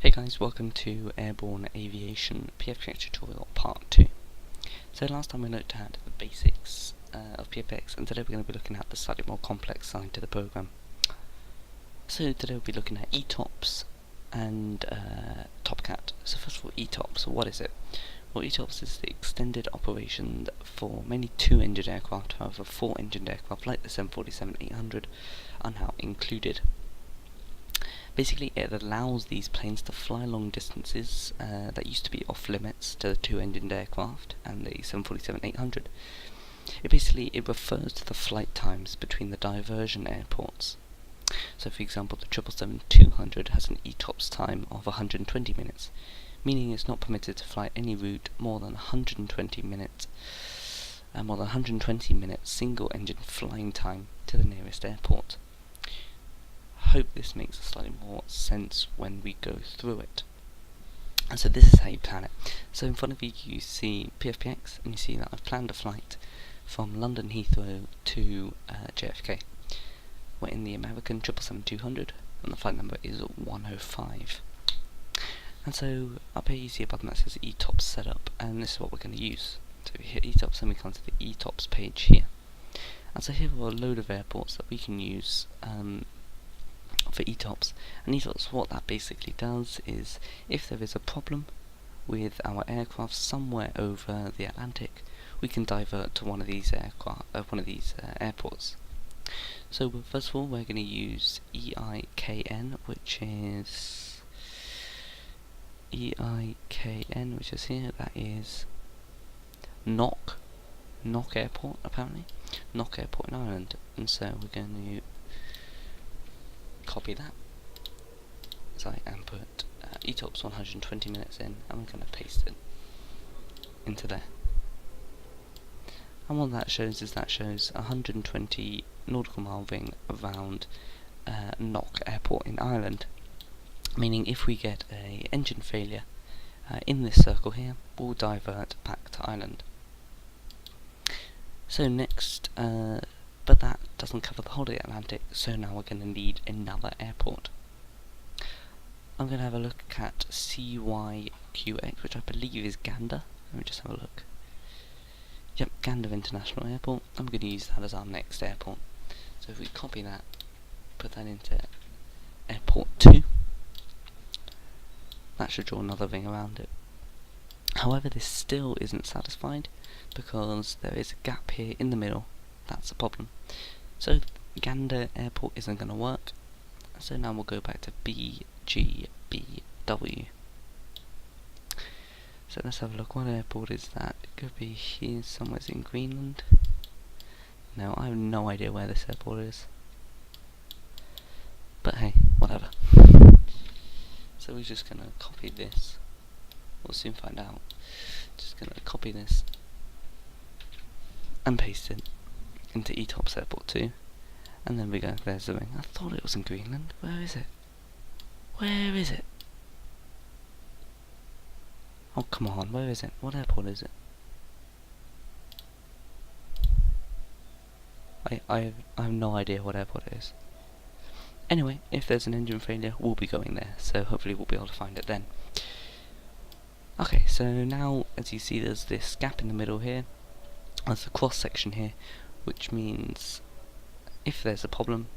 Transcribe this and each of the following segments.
Hey guys, welcome to Airborne Aviation PFPX tutorial part 2. So last time we looked at the basics of PFPX, and today we're going to be looking at the slightly more complex side to the program. So today we'll be looking at ETOPS and TopCat. So first of all, ETOPS, what is it? Well, ETOPS is the extended operation for many two-engined aircraft. However, four-engined aircraft like the 747-800 are now included. Basically, it allows these planes to fly long distances that used to be off limits to the two-engined aircraft and the 747-800. It refers to the flight times between the diversion airports. So, for example, the 777-200 has an ETOPS time of 120 minutes, meaning it's not permitted to fly any route more than 120 minutes single-engine flying time to the nearest airport. Hope this makes slightly more sense when we go through it. And so this is how you plan it. So in front of you, you see PFPX, and you see that I've planned a flight from London Heathrow to JFK. We're in the American 777-200, and the flight number is 105. And so up here you see a button that says ETOPS setup, and this is what we're going to use. So we hit ETOPS and we come to the ETOPS page here. And so here are a load of airports that we can use for ETOPS. And ETOPS, what that basically does is, if there is a problem with our aircraft somewhere over the Atlantic, we can divert to one of these airports. So first of all, we're going to use EIKN, which is here. That is Knock Airport, apparently. Knock Airport in Ireland. And so we're going to copy that, and put ETOPS 120 minutes in, and we're going to paste it into there. And what that shows is 120 nautical mile ring around Knock Airport in Ireland, meaning if we get a engine failure in this circle here, we'll divert back to Ireland. So next, but that doesn't cover the whole of the Atlantic, so now we're going to need another airport. I'm going to have a look at CYQX, which I believe is Gander. Let me just have a look. Yep, Gander International Airport. I'm going to use that as our next airport. So if we copy that, put that into airport 2, that should draw another ring around it. However, this still isn't satisfied, because there is a gap here in the middle. That's the problem. So Gander Airport isn't going to work. So now we'll go back to BGBW. So let's have a look. What airport is that? It could be here somewhere in Greenland. No, I have no idea where this airport is. But hey, whatever. So we're just going to copy this. We'll soon find out. Just going to copy this and paste it into ETOPS Airport 2, and then we go, there's the ring. I thought it was in Greenland. Where is it? Where is it? Oh, come on, where is it? What airport is it? I have no idea what airport it is. Anyway, if there's an engine failure, we'll be going there, so hopefully we'll be able to find it then. Okay, so now, as you see, there's this gap in the middle here. There's a cross section here, which means if there's a problem,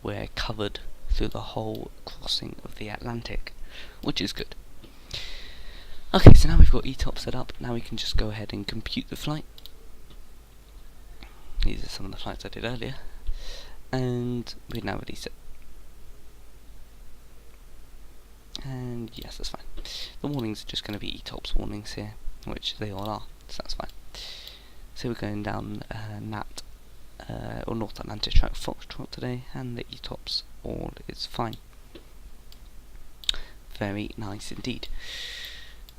we're covered through the whole crossing of the Atlantic, which is good. Okay, so now we've got ETOPS set up. Now we can just go ahead and compute the flight. These are some of the flights I did earlier, and we now release it. And yes, that's fine. The warnings are just going to be ETOPS warnings here, which they all are, so that's fine. So we're going down or North Atlantic track Foxtrot today, and the ETOPS all is fine. Very nice indeed.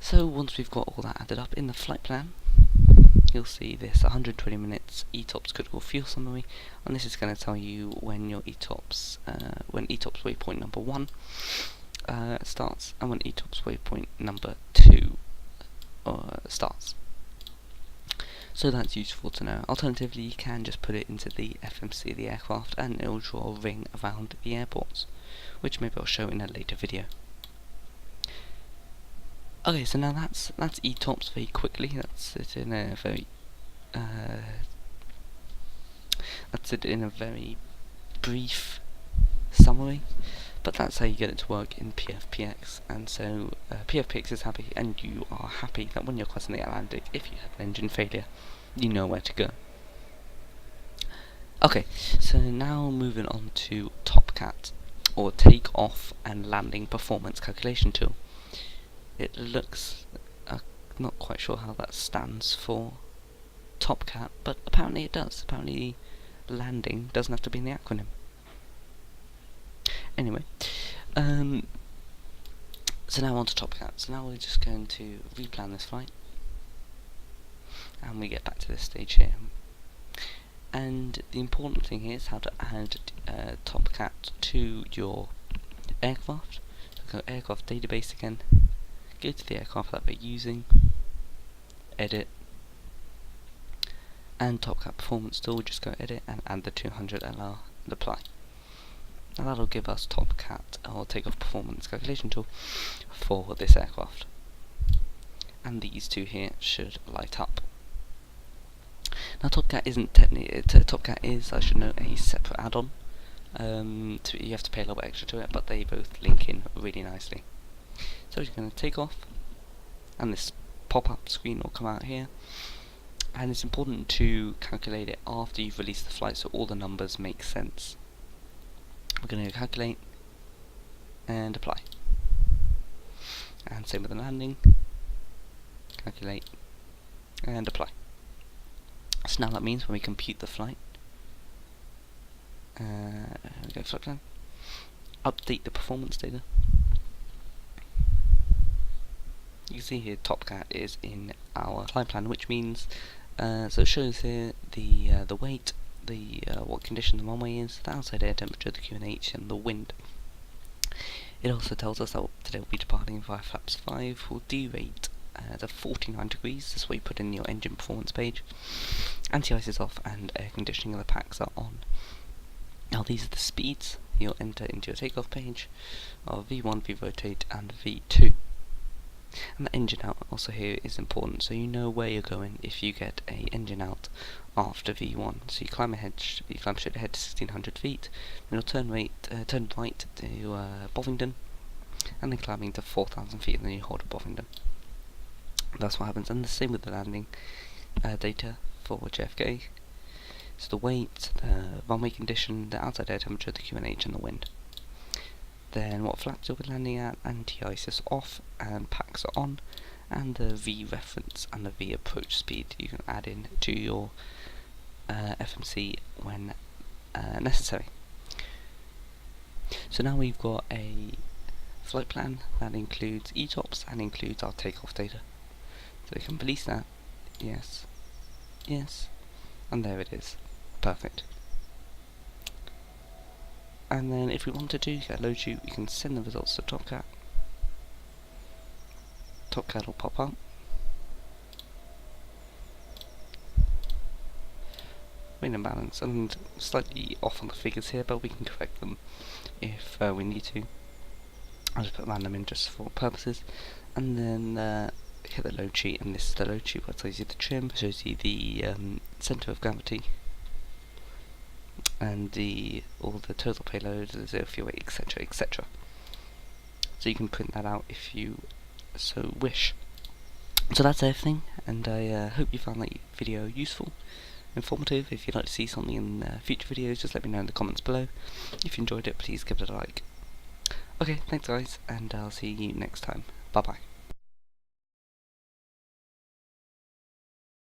So once we've got all that added up in the flight plan, you'll see this 120 minutes ETOPS critical fuel summary, and this is going to tell you when your ETOPS waypoint number 1 starts, and when ETOPS waypoint number 2 starts. So that's useful to know. Alternatively, you can just put it into the FMC of the aircraft and it'll draw a ring around the airports, which maybe I'll show in a later video. Okay, so now that's ETOPS very quickly. That's it in a very brief summary. But that's how you get it to work in PFPX, and so PFPX is happy, and you are happy that when you're crossing the Atlantic, if you have an engine failure, you know where to go. Okay, so now moving on to TopCat, or Takeoff and Landing Performance Calculation Tool. It looks, not quite sure how that stands for TopCat, but apparently it does. Apparently landing doesn't have to be in the acronym. Anyway, so now on to TopCat. So now we're just going to replan this flight, and we get back to this stage here. And the important thing here is how to add TopCat to your aircraft. So go aircraft database again, go to the aircraft that we're using, edit, and TopCat performance tool, just go edit and add the 200 LR and apply. Now that'll give us TopCat, or takeoff performance calculation tool, for this aircraft. And these two here should light up. Now TopCat isn't technically, TopCat is, I should note, a separate add-on. You have to pay a little bit extra to it, but they both link in really nicely. So we're going to take off, and this pop-up screen will come out here. And it's important to calculate it after you've released the flight, so all the numbers make sense. We're going to calculate and apply. And same with the landing. Calculate and apply. So now that means when we compute the flight, go flight plan, update the performance data. You can see here TopCat is in our flight plan, which means so it shows here the weight, what condition the runway is, the outside air temperature, the QNH, and the wind. It also tells us that today we'll be departing via flaps 5, we'll derate to 49 degrees, this is what you put in your engine performance page. Anti-ice is off and air conditioning of the packs are on. Now these are the speeds you'll enter into your takeoff page of V1, V-rotate, and V2. And the engine out also here is important, so you know where you're going if you get a engine out after V1. So you climb straight ahead to 1600 feet, then you'll turn right to Bovingdon, and then climbing to 4000 feet, and then you hold at Bovingdon. That's what happens, and the same with the landing data for JFK. So the weight, the runway condition, the outside air temperature, the QNH, and the wind. Then what flaps you'll be landing at, anti-ice is off and packs are on, and the V reference and the V approach speed you can add in to your FMC when necessary. So now we've got a flight plan that includes ETOPS and includes our takeoff data. So we can release that, yes, yes, and there it is, perfect. And then if we wanted to get a load shoot, we can send the results to TopCat. TopCat will pop up. Weight and balance, and slightly off on the figures here, but we can correct them if we need to. I'll just put random in just for purposes. And then hit the load sheet, and this is the load sheet where it tells you the trim, shows you the centre of gravity, and all the total payload, the zero fuel weight, etc, etc. So you can print that out if you so wish. So that's everything, and I hope you found that video useful, informative. If you'd like to see something in future videos, just let me know in the comments below. If you enjoyed it, please give it a like. Okay, thanks guys, and I'll see you next time. Bye bye.